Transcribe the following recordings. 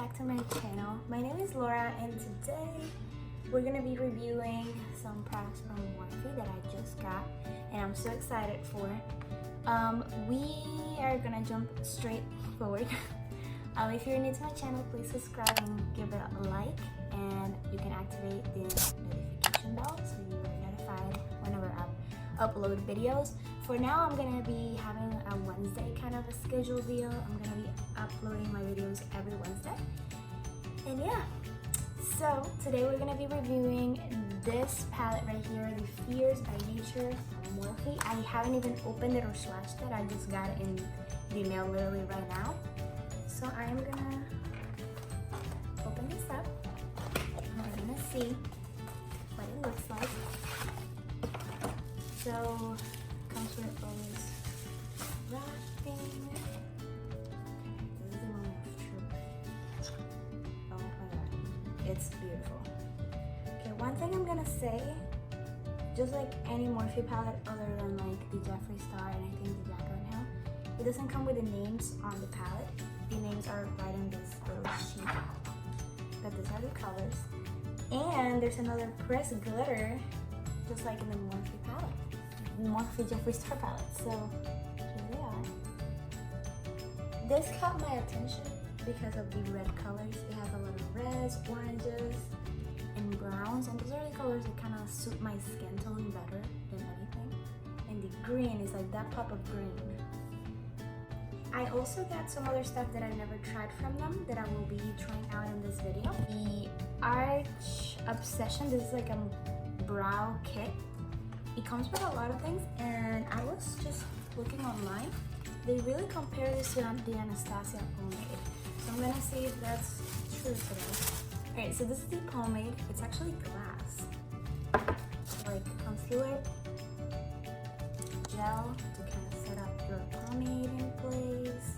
back to my channel. My name is Laura and today we're going to be reviewing some products from Morphe that I just got and I'm so excited for. We are going to jump straight forward. If you're new to my channel, please subscribe and give it a like, and you can activate the notification bell so you are notified whenever I upload videos. For now, I'm going to be having a Wednesday kind of a schedule deal. I'm going to be uploading my videos every Wednesday. And yeah, so today we're going to be reviewing this palette right here, the Fierce by Nature from Morphe. I haven't even opened it or swatched it. I just got it in the mail literally right now. So I'm going to open this up. We're going to see what it looks like. So comes with all this wrapping. This is the moment of truth. Oh my god, it's beautiful. Okay, one thing I'm gonna say, just like any Morphe palette other than like the Jeffree Star and I think the Jaclyn Hill, it doesn't come with the names on the palette. The names are right in this little sheet. But these are the colors. And there's another pressed glitter, just like in the Morphe palette. Morphe Jeffree Star palette. So here they are. This caught my attention because of the red colors. It has a lot of reds, oranges, and browns, and those are the colors that kind of suit my skin tone better than anything. And the green is like that pop of green. I also got some other stuff that I've never tried from them that I will be trying out in this video. The Arch Obsession. This is like a brow kit. It comes with a lot of things, and I was just looking online. They really compare this to the Anastasia pomade. So I'm gonna see if that's true today. Alright, so this is the pomade. It's actually glass. Like concealer, gel to kind of set up your pomade in place.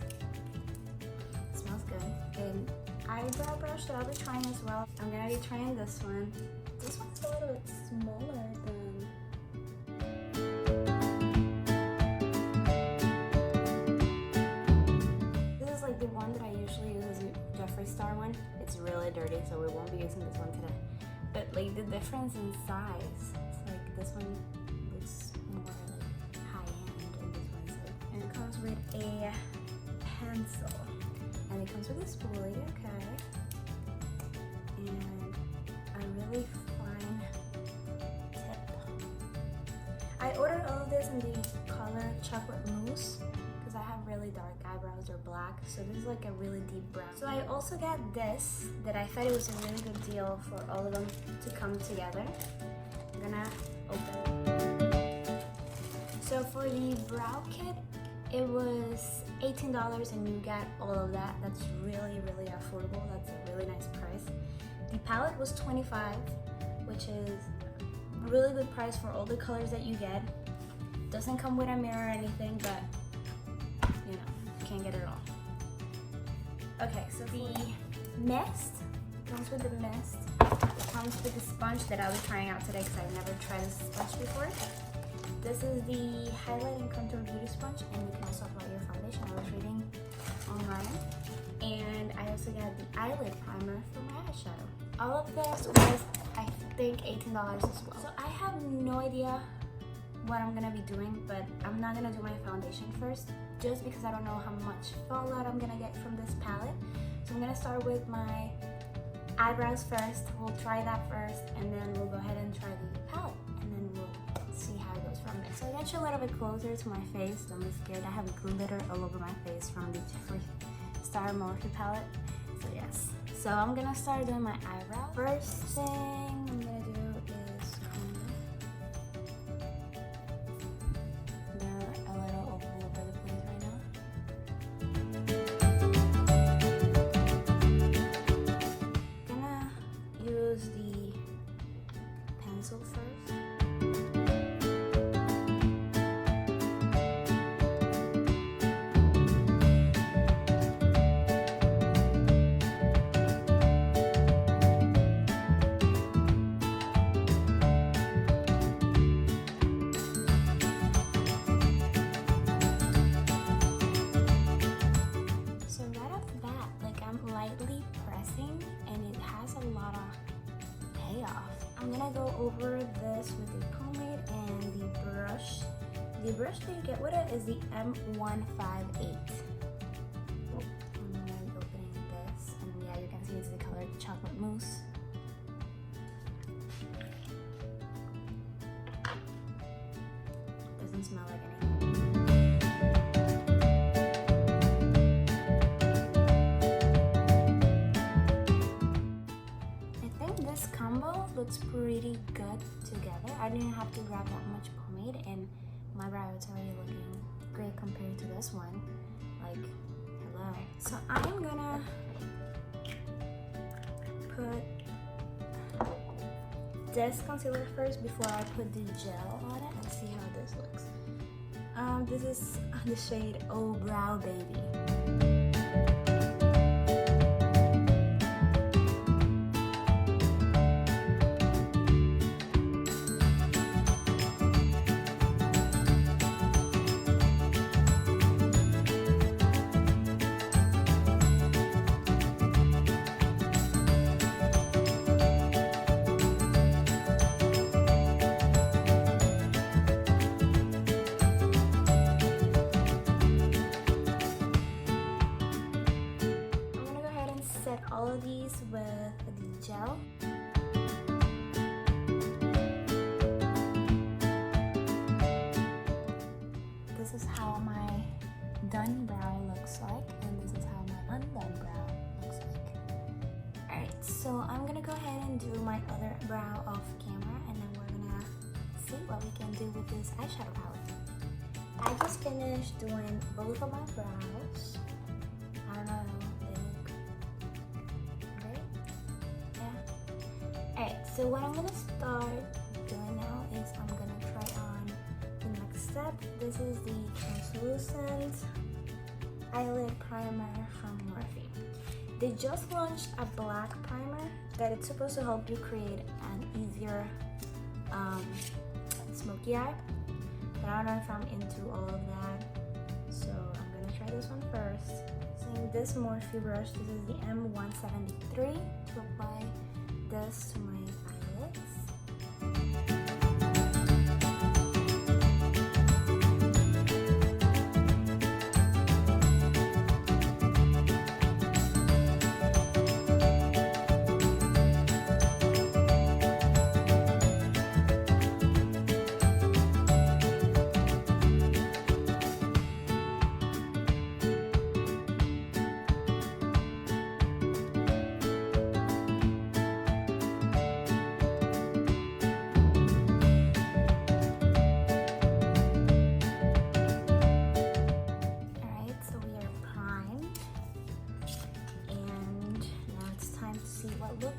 It smells good. And eyebrow brush that I'll be trying as well. I'm gonna be trying this one. This one's a little bit smaller than the one that I usually use is a Jeffree Star one. It's really dirty, so we won't be using this one today. But like the difference in size, it's like this one looks more like high-end and this one's like, and it comes with a pencil. And it comes with a spoolie, okay. And a really fine tip. I ordered all of this in the color Chocolate Mousse. I have really dark eyebrows, or black, so this is like a really deep brown. So I also got this that I thought it was a really good deal for all of them to come together. I'm gonna open it. So for the brow kit, it was $18 and you got all of that. That's really, really affordable. That's a really nice price. The palette was $25, which is a really good price for all the colors that you get. Doesn't come with a mirror or anything, but you know, can't get it all. Okay, so the mist comes with the mist. It comes with the sponge that I'll be trying out today because I've never tried this sponge before. This is the Highlight and Contour Beauty Sponge, and you can also apply your foundation. I was reading online. And I also got the eyelid primer for my eyeshadow. All of this was, I think, $18 as well. So I have no idea what I'm gonna be doing, but I'm not gonna do my foundation first just because I don't know how much fallout I'm gonna get from this palette. So I'm gonna start with my eyebrows first. We'll try that first, and then we'll go ahead and try the palette, and then we'll see how it goes from there. So I got you a little bit closer to my face. Don't be scared. I have glitter all over my face from the Jeffree Star Morphe palette. So yes. So I'm gonna start doing my eyebrow. First thing I'm gonna do is first. lightly pressing and it has a lot of payoff. I'm gonna go over this with the pomade and the brush. The brush that you get with it is the M158. I'm gonna be opening this, and yeah, you can see it's the color chocolate mousse. Doesn't smell like anything. This combo looks pretty good together. I didn't have to grab that much pomade, and my brow is already looking great compared to this one. Like, hello. So I'm gonna put this concealer first before I put the gel on it and see how this looks. This is the shade Oh Brow Baby. All of these with the gel. This is how my done brow looks like, and this is how my undone brow looks like. Alright, so I'm gonna go ahead and do my other brow off camera, and then we're gonna see what we can do with this eyeshadow palette. I just finished doing both of my brows. I don't know. So what I'm gonna start doing now is I'm gonna try on the next step. This is the translucent eyelid primer from Morphe. They just launched a black primer that it's supposed to help you create an easier smoky eye. But I don't know if I'm into all of that, so I'm gonna try this one first. Using this Morphe brush, this is the M173 to apply this to my eyelids.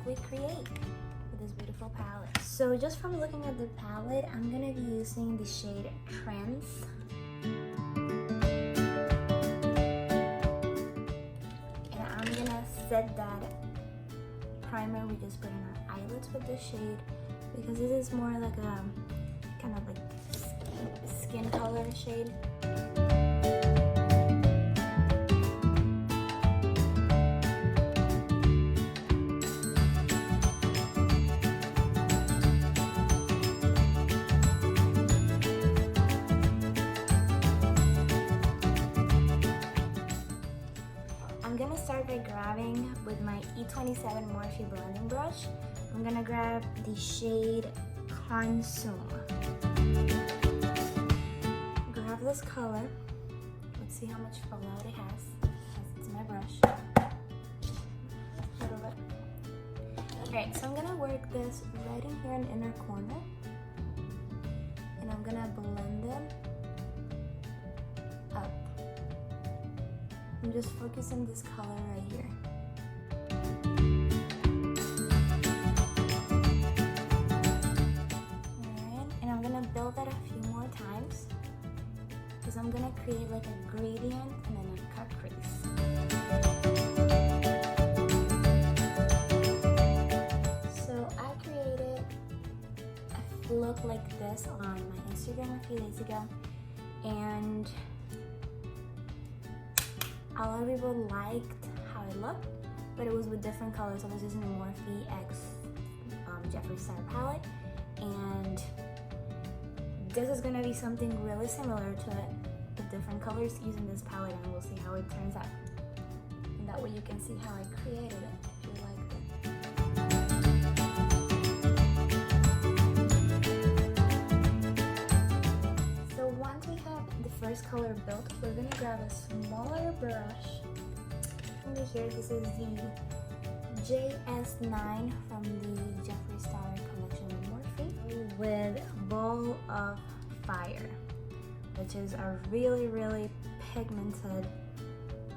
We create with this beautiful palette. So just from looking at the palette, I'm gonna be using the shade Trance. And I'm gonna set that primer we just put in our eyelids with this shade, because this is more like a kind of like skin color shade. By grabbing with my E27 Morphe blending brush, I'm gonna grab the shade Consume. Grab this color. Let's see how much fallout it has. It's my brush. A little bit. Alright, so I'm gonna work this right in here in the inner corner, and I'm gonna blend it up. I'm just focusing this color right here. Alright, and I'm gonna build that a few more times, because I'm gonna create like a gradient and then a cut crease. So I created a look like this on my Instagram a few days ago, and a lot of people liked how it looked, but it was with different colors. I was using the Morphe X Jeffree Star palette, and this is gonna be something really similar to it, with different colors using this palette, and we'll see how it turns out. And that way you can see how I created it, if you liked it. So once we have the first color built, we're gonna grab a smaller brush. Under here, this is the JS9 from the Jeffree Star collection of Morphe with Ball of Fire, which is a really, really pigmented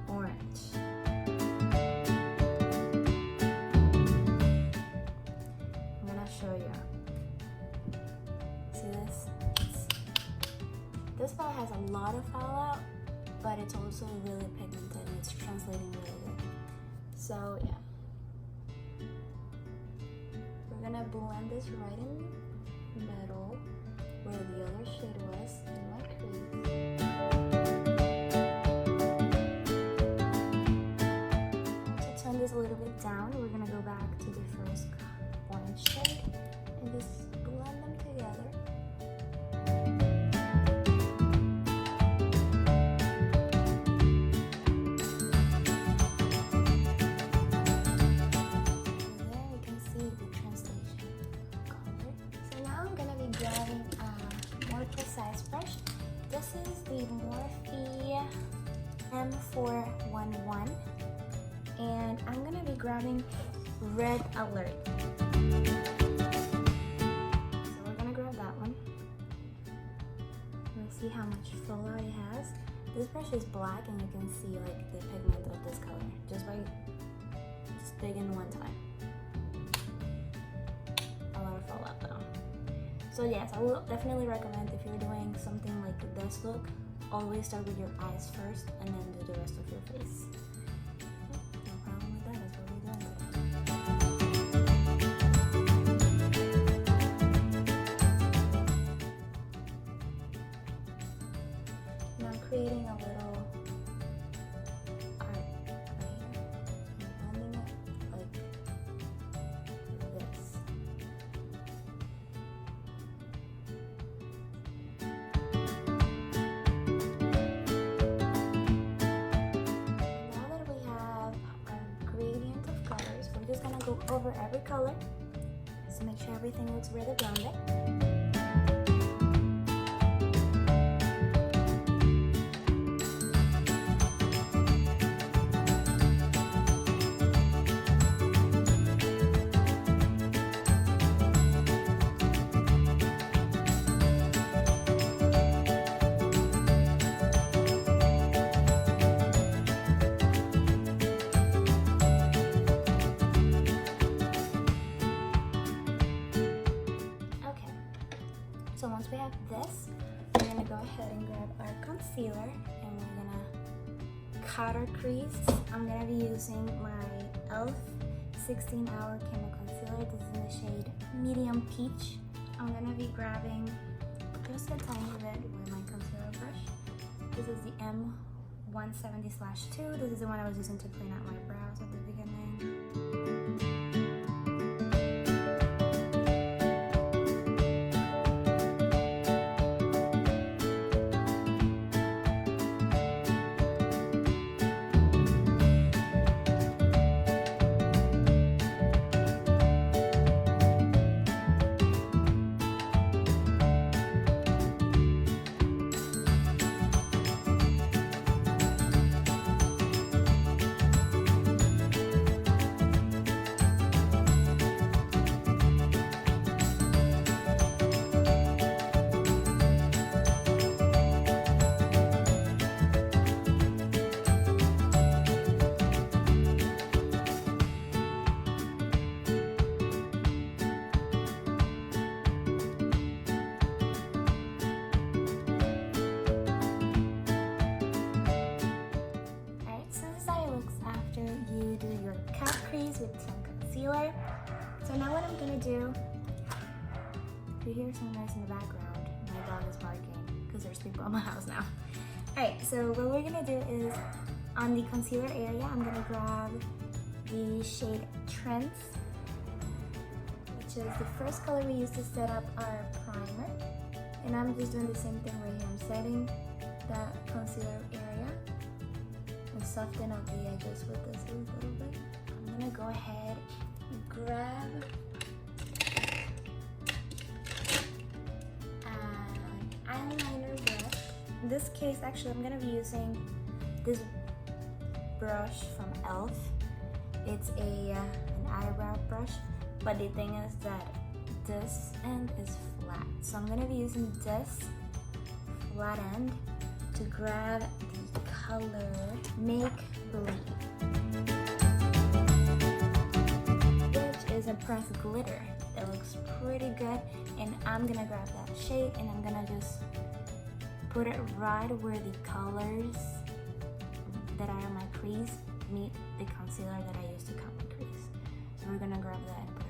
orange. I'm gonna show you. See this? This palette has a lot of fallout, but it's also really pigmented and it's translating really good. So yeah. We're gonna blend this right in the middle where the other shade was in my crease. To tone this a little bit down, we're gonna go back to the first orange shade and just blend them together. This is the Morphe M411, and I'm gonna be grabbing Red Alert. So we're gonna grab that one. Let's see how much fallout it has. This brush is black, and you can see like the pigment of this color just by digging one time. A lot of fallout though. So yes, I will definitely recommend if you're doing something like this look, always start with your eyes first and then do the rest of your face. No problem with that, that's what we're doing today. Now I'm creating a little art right here. I'm blending it like this. Over every color, just to make sure everything looks really blended. So once we have this, we're gonna go ahead and grab our concealer and we're gonna cut our crease. I'm gonna be using my e.l.f. 16-hour Camo concealer. This is in the shade Medium Peach. I'm gonna be grabbing just a tiny bit with my concealer brush. This is the M170/2. This is the one I was using to clean out my brows at the beginning. With some concealer. So now what I'm gonna do, if you hear some noise in the background, my dog is barking because there's people in my house now. Alright, so what we're gonna do is on the concealer area, I'm gonna grab the shade Trance, which is the first color we used to set up our primer. And I'm just doing the same thing right here. I'm setting that concealer area and soften up the edges with this a little bit. I'm gonna go ahead and grab an eyeliner brush. In this case, actually, I'm gonna be using this brush from e.l.f. It's an eyebrow brush, but the thing is that this end is flat. So I'm gonna be using this flat end to grab the color Make Believe, which is a pressed glitter. It looks pretty good, and I'm gonna grab that shade and I'm gonna just put it right where the colors that are in my crease meet the concealer that I used to cut my crease. So we're gonna grab that and put it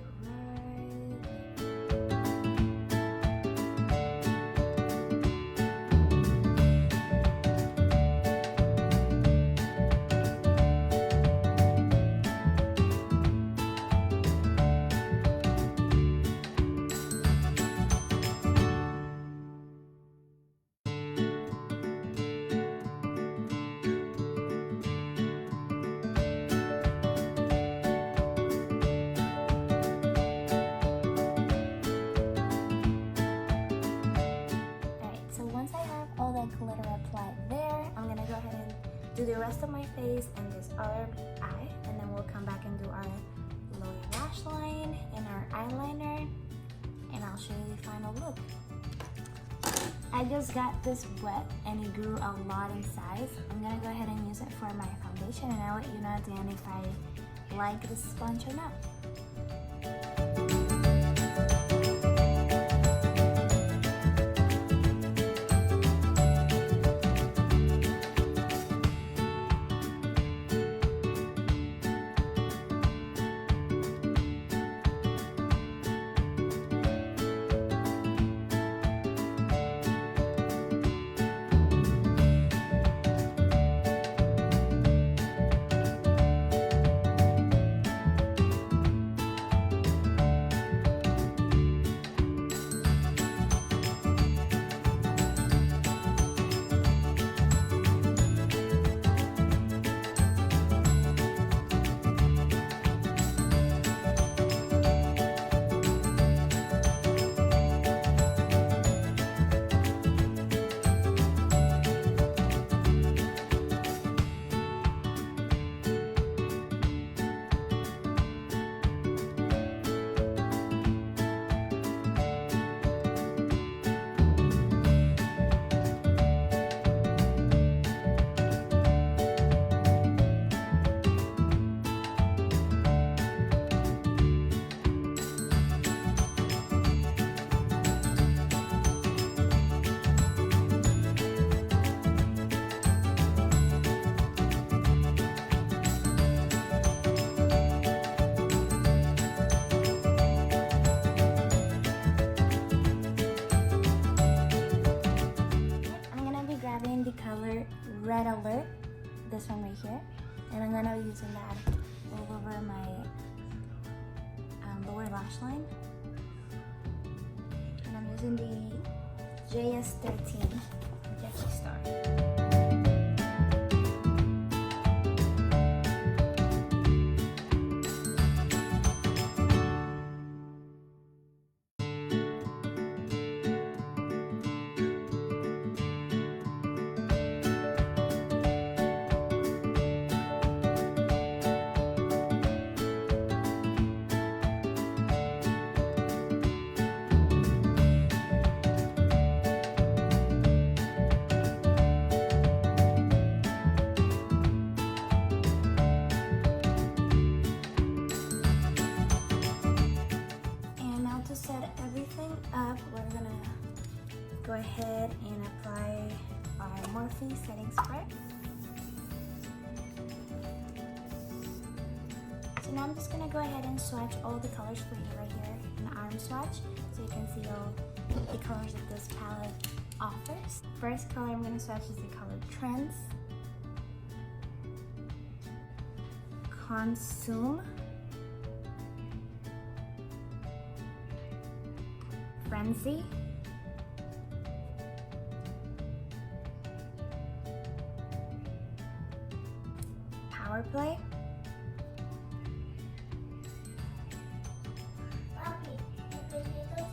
glitter applied there. I'm gonna go ahead and do the rest of my face and this other eye, and then we'll come back and do our lower lash line and our eyeliner, and I'll show you the final look. I just got this wet and it grew a lot in size. I'm gonna go ahead and use it for my foundation, and I'll let you know at the end if I like the sponge or not. Red Alert, this one right here, and I'm gonna be using that all over my lower lash line, and I'm using the JS13 Jeffree Star. Go ahead and apply our Morphe setting spray. So now I'm just gonna go ahead and swatch all the colors for you right here, an arm swatch, so you can see all the colors that this palette offers. First color I'm gonna swatch is the color Trance, Consume, Frenzy, Power Play,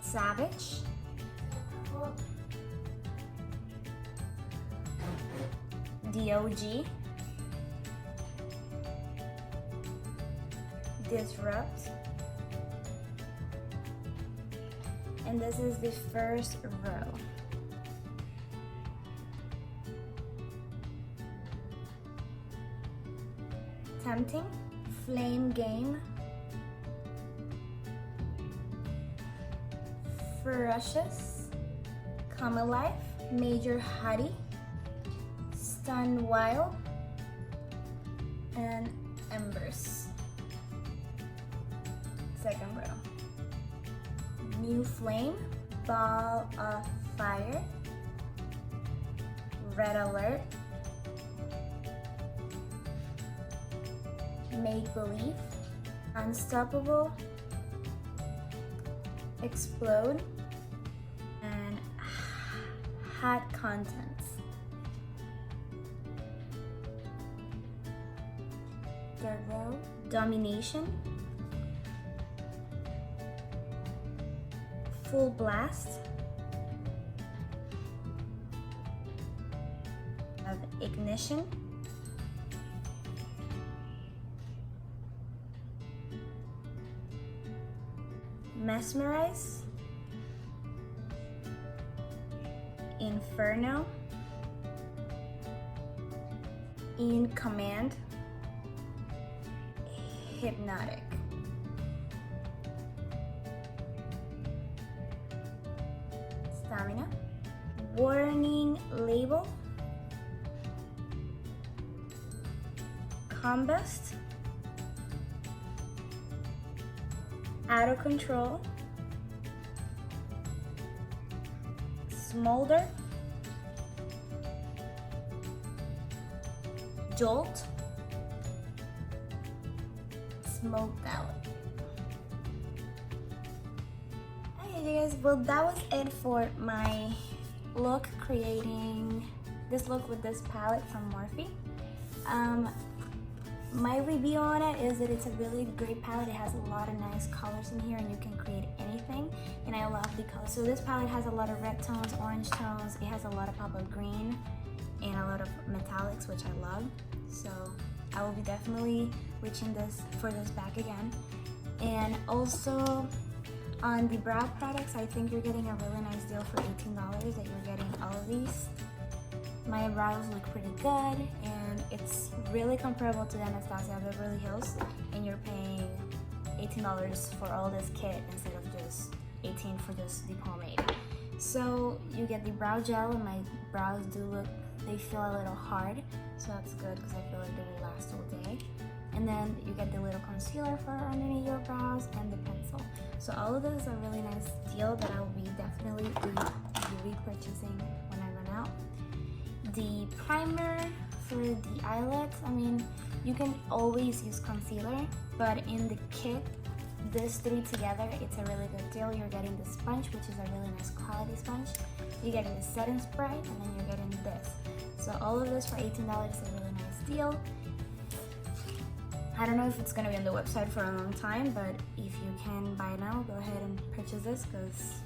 Savage, DOG, Disrupt, and this is the first row. Tempting, Flame Game, Ferocious, Come Alive, Major Hottie, Stun Wild, and Embers. Second row. New Flame, Ball of Fire, Red Alert, Make Believe, Unstoppable, Explode, and Hot Contents. Third row, Domination, Full Blast, of Ignition, Mesmerize, Inferno, In Command, Hypnotic. Stamina, Warning Label, Combust, Out of Control, Smolder, Jolt, Smoked Out. Okay guys, well that was it for my look, creating this look with this palette from Morphe. My review on it is that it's a really great palette. It has a lot of nice colors in here and you can create anything, and I love the colors. So this palette has a lot of red tones, orange tones, it has a lot of pop of green and a lot of metallics, which I love. So I will be definitely reaching this for this bag again. And also on the brow products, I think you're getting a really nice deal for $18 that you're getting all of these. My brows look pretty good and it's really comparable to the Anastasia Beverly Hills, and you're paying $18 for all this kit instead of just $18 for just the pomade. So you get the brow gel, and my brows do look, they feel a little hard, so that's good because I feel like they will last all day. And then you get the little concealer for underneath your brows and the pencil. So all of this is a really nice deal that I will be definitely repurchasing when I run out. The primer for the eyelids, I mean, you can always use concealer, but in the kit, this three together, it's a really good deal. You're getting the sponge, which is a really nice quality sponge. You're getting the setting spray, and then you're getting this. So all of this for $18 is a really nice deal. I don't know if it's gonna be on the website for a long time, but if you can buy now, go ahead and purchase this because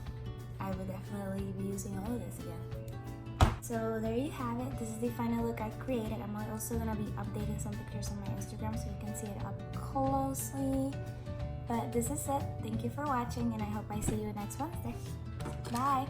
I would definitely be using all of this again. So there you have it. This is the final look I created. I'm also gonna be updating some pictures on my Instagram so you can see it up closely. But this is it. Thank you for watching, and I hope I see you next Wednesday. Bye!